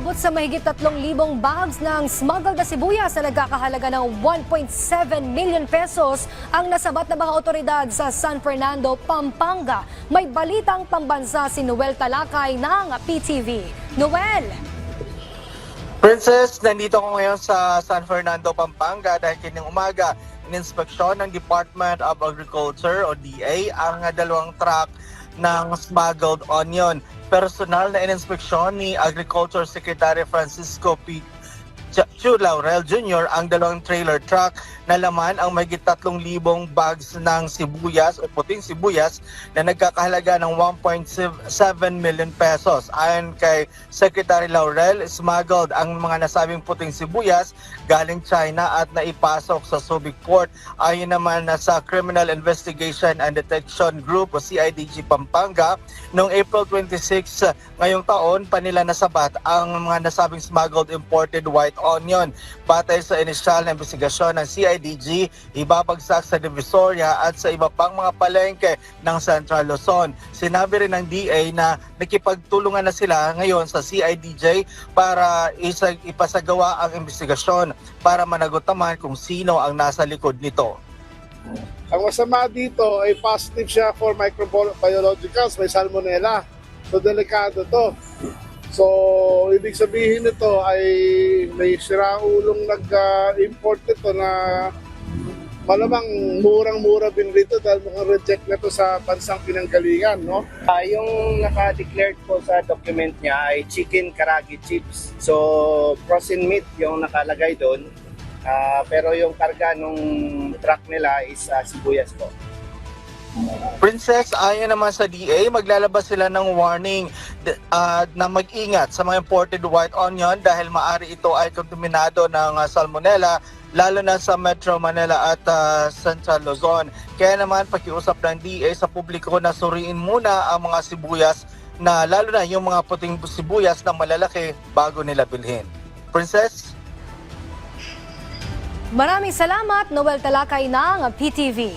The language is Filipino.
Umabot sa mahigit 3,000 bags ng smuggled na sibuyas na nagkakahalaga ng 1.7 million pesos ang nasabat ng mga otoridad sa San Fernando, Pampanga. May balitang pambansa si Noel Talakay ng PTV. Noel! Princess, nandito ko ngayon sa San Fernando, Pampanga dahil kining umaga ininspeksyon ng Department of Agriculture o DA ang dalawang truck ng smuggled onion. Personal na ininspeksyon ni Agriculture Secretary Francisco P. Chu Laurel Jr. ang dalawang trailer truck na laman ang mahigit 3,000 bags ng sibuyas o puting sibuyas na nagkakahalaga ng 1.7 million pesos. Ayon kay Secretary Laurel, smuggled ang mga nasabing puting sibuyas galing China at naipasok sa Subic Port. Ayon naman na sa Criminal Investigation and Detection Group o CIDG Pampanga, noong April 26 ngayong taon pa nila nasabat ang mga nasabing smuggled imported white onion. Batay sa inisyal na investigasyon ng CIDG, ibabagsak sa Divisoria at sa iba pang mga palengke ng Central Luzon. Sinabi rin ng DA na nakipagtulungan na sila ngayon sa CIDJ para ipasagawa ang investigasyon para managot naman kung sino ang nasa likod nito. Ang masama dito ay positive siya for microbiologicals, may salmonella. So delikado to. So, ibig sabihin nito ay may siraulong nag-import ito na malamang murang-mura din rito dahil mukhang reject na to sa bansang pinanggalingan, no? Yung naka-declared po sa document niya ay chicken karagi chips. So, frozen meat yung nakalagay doon. Pero yung karga nung truck nila is sibuyas po. Princess, ayon naman sa DA, maglalabas sila ng warning na mag-ingat sa mga imported white onion dahil maaari ito ay kontaminado ng salmonella, lalo na sa Metro Manila at Central Luzon. Kaya naman pakiusap ng DA sa publiko na suriin muna ang mga sibuyas na lalo na yung mga puting sibuyas na malalaki bago nila bilhin. Princess? Maraming salamat, Noel Talakay ng PTV.